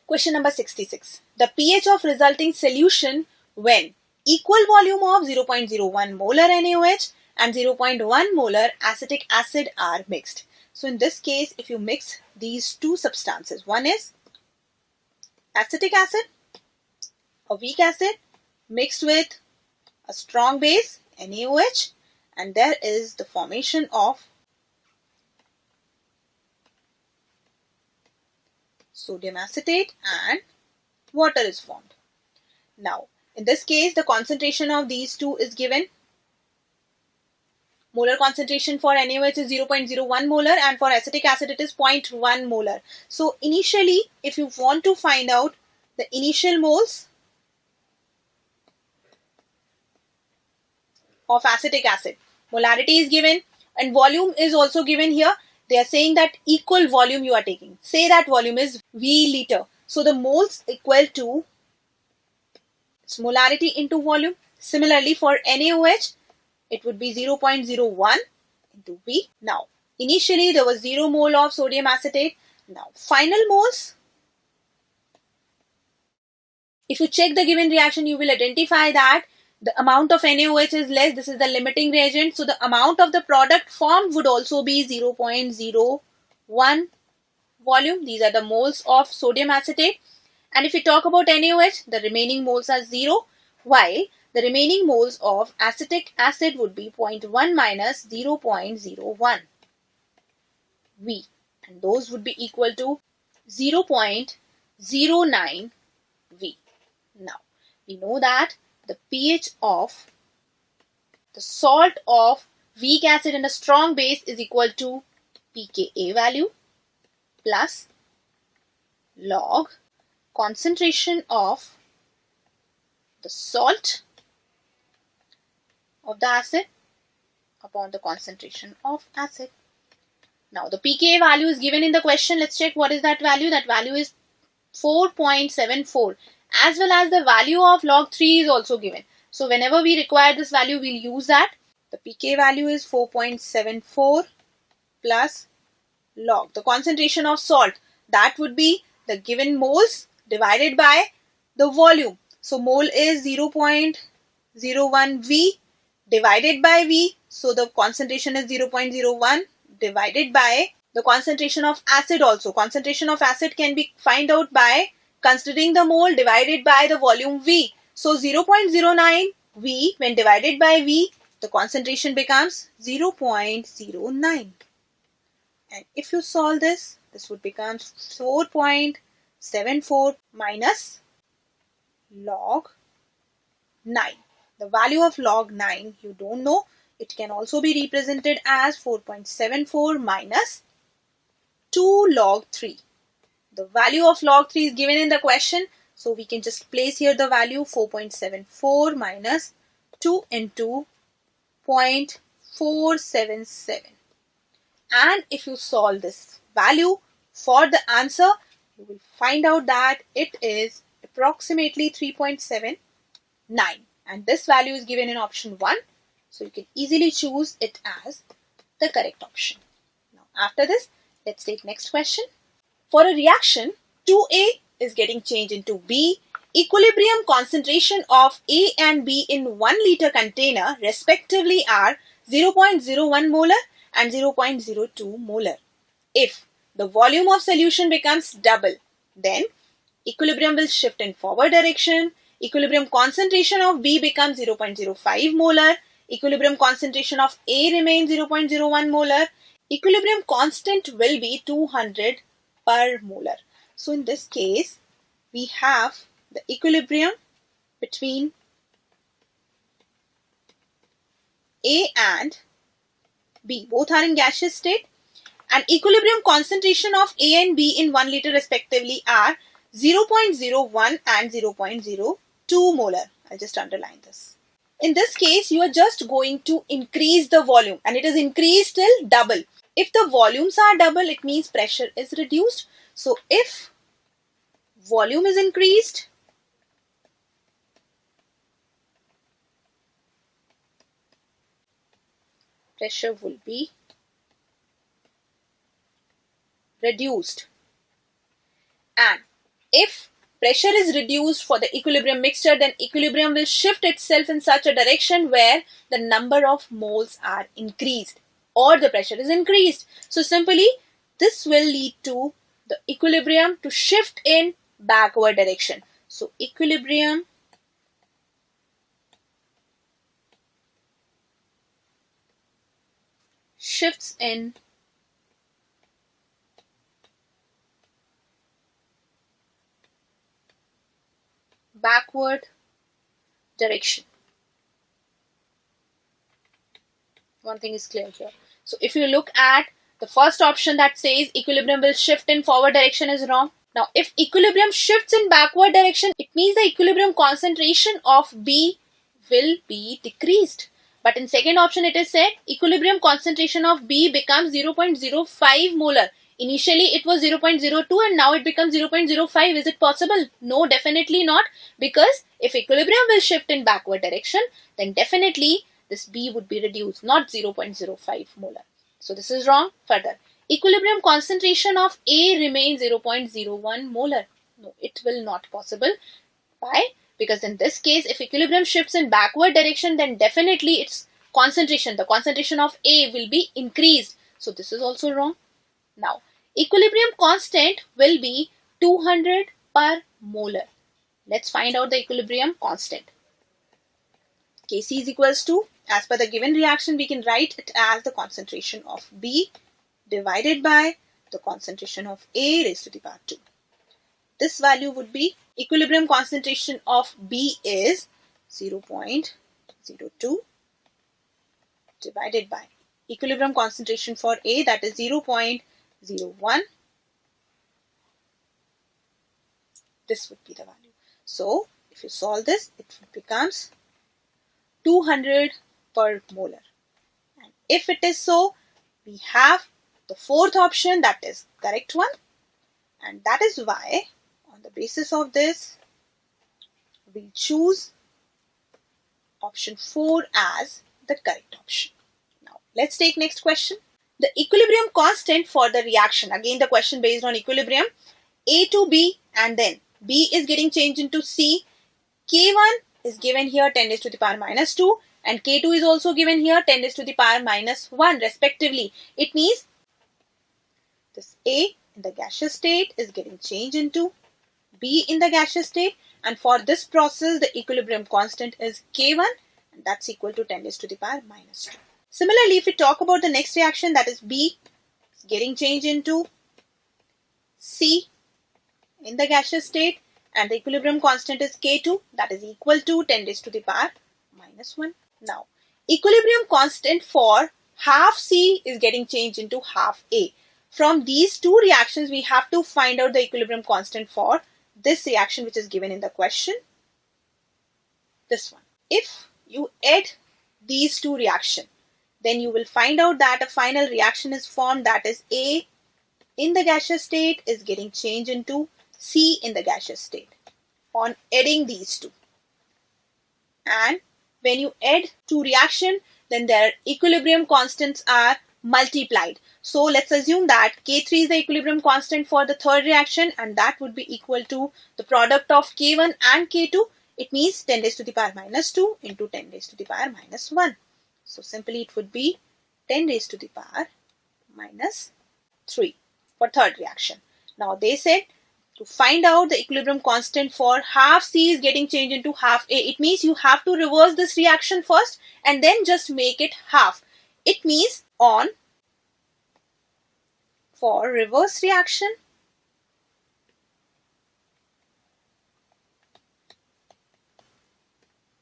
Question number 66. The pH of resulting solution when equal volume of 0.01 molar NaOH and 0.1 molar acetic acid are mixed. So in this case, if you mix these two substances, one is acetic acid, a weak acid mixed with a strong base NaOH, and there is the formation of sodium acetate and water is formed. Now, in this case, the concentration of these two is given. Molar concentration for NaOH is 0.01 molar and for acetic acid it is 0.1 molar. So, initially, if you want to find out the initial moles of acetic acid, molarity is given and volume is also given here. They are saying that equal volume you are taking. Say that volume is V liter. So the moles equal to its molarity into volume. Similarly for NaOH, it would be 0.01 into V. Now, initially there was 0 mole of sodium acetate. Now, final moles. If you check the given reaction, you will identify that the amount of NaOH is less. This is the limiting reagent. So the amount of the product formed would also be 0.01 volume. These are the moles of sodium acetate. And if we talk about NaOH, the remaining moles are 0, while the remaining moles of acetic acid would be 0.1 minus 0.01 V. And those would be equal to 0.09 V. Now, we know that the pH of the salt of weak acid and a strong base is equal to pKa value plus log concentration of the salt of the acid upon the concentration of acid. Now, the pKa value is given in the question. Let's check what is that value. That value is 4.74. As well as the value of log 3 is also given. So whenever we require this value, we'll use that. The pK value is 4.74 plus log the concentration of salt. That would be the given moles divided by the volume. So mole is 0.01 V divided by V. So the concentration is 0.01 divided by the concentration of acid also. Concentration of acid can be found out by considering the mole divided by the volume V. So 0.09 V when divided by V, the concentration becomes 0.09. And if you solve this, this would become 4.74 minus log 9. The value of log 9 you don't know. It can also be represented as 4.74 minus 2 log 3. The value of log 3 is given in the question. So we can just place here the value 4.74 minus 2 into 0.477. And if you solve this value for the answer, you will find out that it is approximately 3.79. And this value is given in option 1. So you can easily choose it as the correct option. Now after this, let's take next question. For a reaction, 2A is getting changed into B. Equilibrium concentration of A and B in 1 liter container respectively are 0.01 molar and 0.02 molar. If the volume of solution becomes double, then equilibrium will shift in forward direction. Equilibrium concentration of B becomes 0.05 molar. Equilibrium concentration of A remains 0.01 molar. Equilibrium constant will be 200 per molar. So in this case, we have the equilibrium between A and B. Both are in gaseous state. And equilibrium concentration of A and B in 1 liter respectively are 0.01 and 0.02 molar. I'll just underline this. In this case, you are just going to increase the volume and it is increased till double. If the volumes are double, it means pressure is reduced. So if volume is increased, pressure will be reduced. And if pressure is reduced for the equilibrium mixture, then equilibrium will shift itself in such a direction where the number of moles are increased or the pressure is increased. So simply this will lead to the equilibrium to shift in backward direction. So equilibrium shifts in backward direction. One thing is clear here. So if you look at the first option that says equilibrium will shift in forward direction is wrong. Now if equilibrium shifts in backward direction, it means the equilibrium concentration of B will be decreased. But in second option it is said equilibrium concentration of B becomes 0.05 molar. Initially it was 0.02 and now it becomes 0.05. Is it possible? No, definitely not, because if equilibrium will shift in backward direction, then definitely this B would be reduced, not 0.05 molar. So this is wrong. Further, equilibrium concentration of A remains 0.01 molar. No, it will not possible. Why? Because in this case, if equilibrium shifts in backward direction, then definitely its concentration, the concentration of A will be increased. So this is also wrong. Now, equilibrium constant will be 200 per molar. Let's find out the equilibrium constant. Kc is equals to, as per the given reaction, we can write it as the concentration of B divided by the concentration of A raised to the power 2. This value would be, equilibrium concentration of B is 0.02 divided by equilibrium concentration for A, that is 0.01. This would be the value. So if you solve this, it becomes 200 per molar. And if it is so, we have the fourth option, that is correct one. And that is why on the basis of this, we choose option 4 as the correct option. Now let's take next question. The equilibrium constant for the reaction, again the question based on equilibrium, A to B, and then B is getting changed into C. K1 is given here 10 raised to the power minus 2 and K2 is also given here 10 raised to the power minus 1 respectively. It means this A in the gaseous state is getting changed into B in the gaseous state, and for this process the equilibrium constant is K1 and that's equal to 10 raised to the power minus 2. Similarly, if we talk about the next reaction, that is B is getting changed into C in the gaseous state, and the equilibrium constant is K2, that is equal to 10 raised to the power minus 1. Now, equilibrium constant for half C is getting changed into half A. From these two reactions, we have to find out the equilibrium constant for this reaction which is given in the question. This one. If you add these two reactions, then you will find out that a final reaction is formed, that is A in the gaseous state is getting changed into C in the gaseous state on adding these two. And when you add two reactions, then their equilibrium constants are multiplied. So let's assume that K3 is the equilibrium constant for the third reaction, and that would be equal to the product of K1 and K2. It means 10 raised to the power minus 2 into 10 raised to the power minus 1. So simply it would be 10 raised to the power minus 3 for third reaction. Now they said to find out the equilibrium constant for half C is getting changed into half A. It means you have to reverse this reaction first and then just make it half. It means for reverse reaction,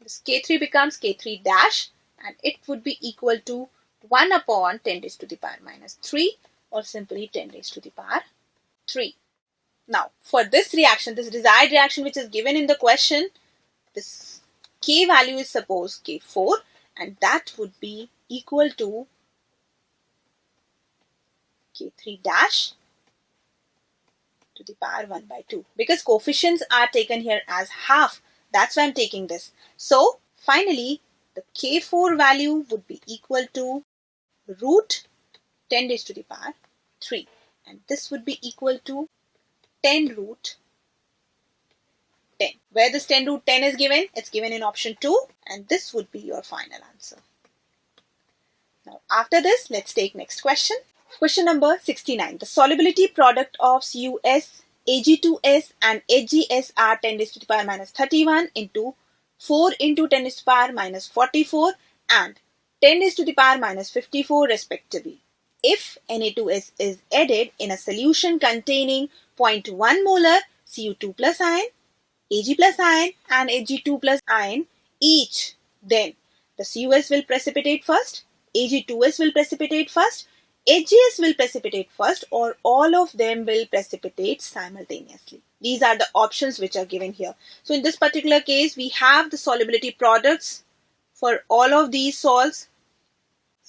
this K3 becomes K3 dash and it would be equal to 1 upon 10 raised to the power minus 3 or simply 10 raised to the power 3. Now, for this reaction, this desired reaction which is given in the question, this K value is suppose K4 and that would be equal to K3 dash to the power 1 by 2. Because coefficients are taken here as half, that's why I'm taking this. So, finally, the K4 value would be equal to root 10 raised to the power 3. And this would be equal to 10 root 10. Where this 10 root 10 is given? It's given in option 2, and this would be your final answer. Now after this, let's take next question. Question number 69. The solubility product of CuS, Ag2S and HgS are 10 raised to the power minus 31 into 4 into 10 raised to the power minus 44 and 10 raised to the power minus 54 respectively. If Na2S is added in a solution containing 0.1 molar Cu2 plus ion, Ag plus ion and Ag2 plus ion each, then the CuS will precipitate first, Ag2S will precipitate first, HgS will precipitate first, or all of them will precipitate simultaneously. These are the options which are given here. So in this particular case, we have the solubility products for all of these salts,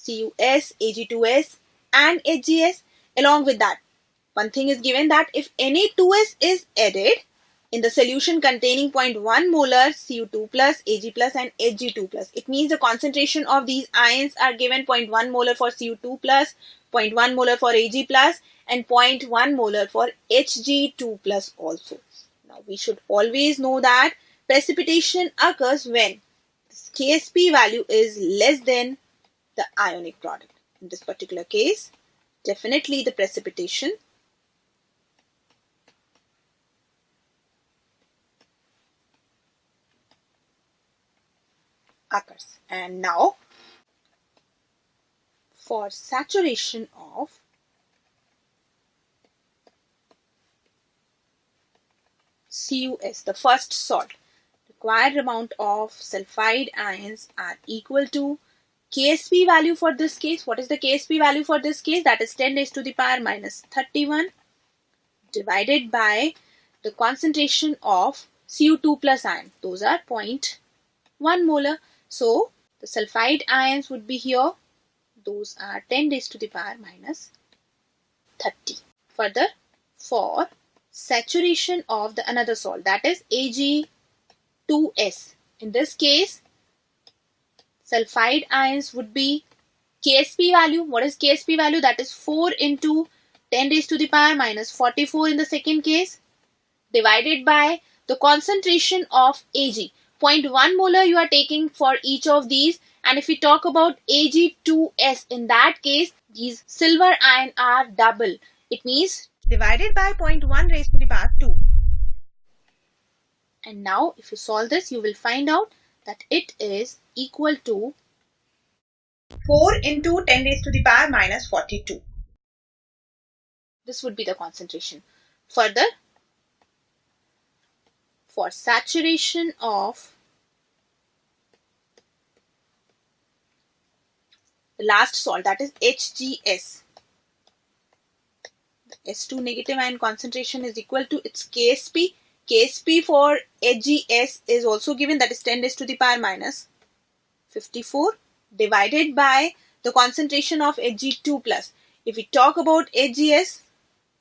CuS, Ag2S and HgS. Along with that, one thing is given that if Na2S is added in the solution containing 0.1 molar Cu2 plus, Ag plus and Hg2 plus, it means the concentration of these ions are given 0.1 molar for Cu2 plus, 0.1 molar for Ag plus and 0.1 molar for Hg2 plus also. Now we should always know that precipitation occurs when this Ksp value is less than the ionic product. In this particular case, definitely the precipitation occurs. And now for saturation of CuS, the first salt, required amount of sulfide ions are equal to Ksp value for this case. What is the Ksp value for this case? That is 10 raised to the power minus 31 divided by the concentration of Cu2 plus ion. Those are 0.1 molar. So the sulfide ions would be here. Those are 10 raised to the power minus 30. Further, for saturation of the another salt, that is Ag2S. In this case, sulfide ions would be Ksp value. What is Ksp value? That is 4 into 10 raised to the power minus 44 in the second case, divided by the concentration of Ag. 0.1 molar you are taking for each of these, and if we talk about Ag2S, in that case these silver ion are double. It means divided by 0.1 raised to the power 2. And now if you solve this, you will find out that it is equal to 4 into 10 raised to the power minus 42. This would be the concentration. Further, for saturation of the last salt, that is HgS, the S2 negative ion concentration is equal to its Ksp. Ksp for HgS is also given, that is 10 raised to the power minus 54 divided by the concentration of Hg2 plus. If we talk about HgS,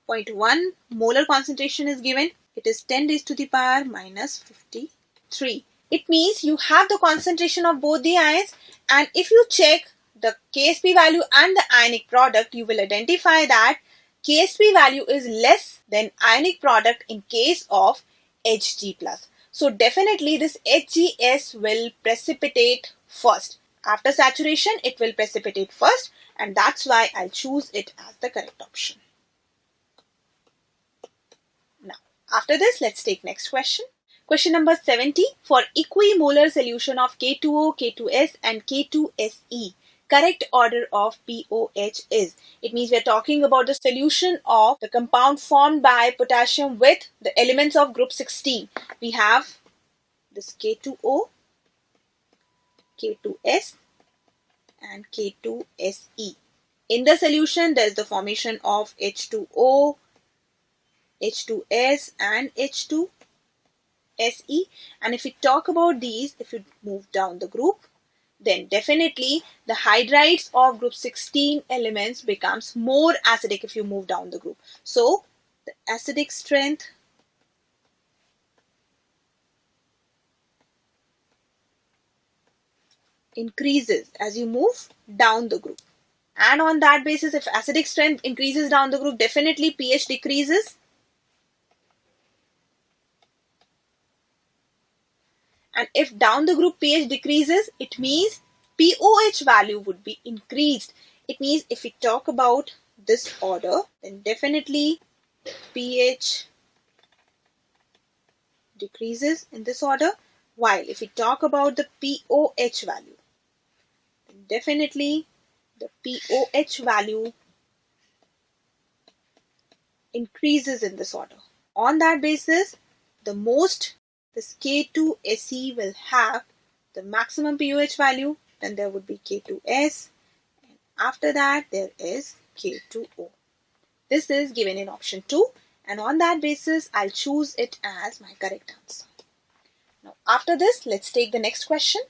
0.1 molar concentration is given. It is 10 raised to the power minus 53. It means you have the concentration of both the ions, and if you check the Ksp value and the ionic product, you will identify that Ksp value is less than ionic product in case of Hg plus. So definitely this HgS will precipitate first. After saturation, it will precipitate first, and that's why I'll choose it as the correct option. After this, let's take next question. Question number 70. For equimolar solution of K2O, K2S and K2SE, correct order of POH is. It means we are talking about the solution of the compound formed by potassium with the elements of group 16. We have this K2O, K2S and K2SE. In the solution, there is the formation of H2O, H2S and H2SE. And if we talk about these, if you move down the group, then definitely the hydrides of group 16 elements becomes more acidic if you move down the group. So the acidic strength increases as you move down the group. And on that basis, if acidic strength increases down the group, definitely pH decreases. And if down the group pH decreases, it means pOH value would be increased. It means if we talk about this order, then definitely pH decreases in this order. While if we talk about the pOH value, then definitely the pOH value increases in this order. On that basis, the most this K2Se will have the maximum pOH value, then there would be K2S, and after that there is K2O. This is given in option 2, and on that basis I'll choose it as my correct answer. Now after this, let's take the next question.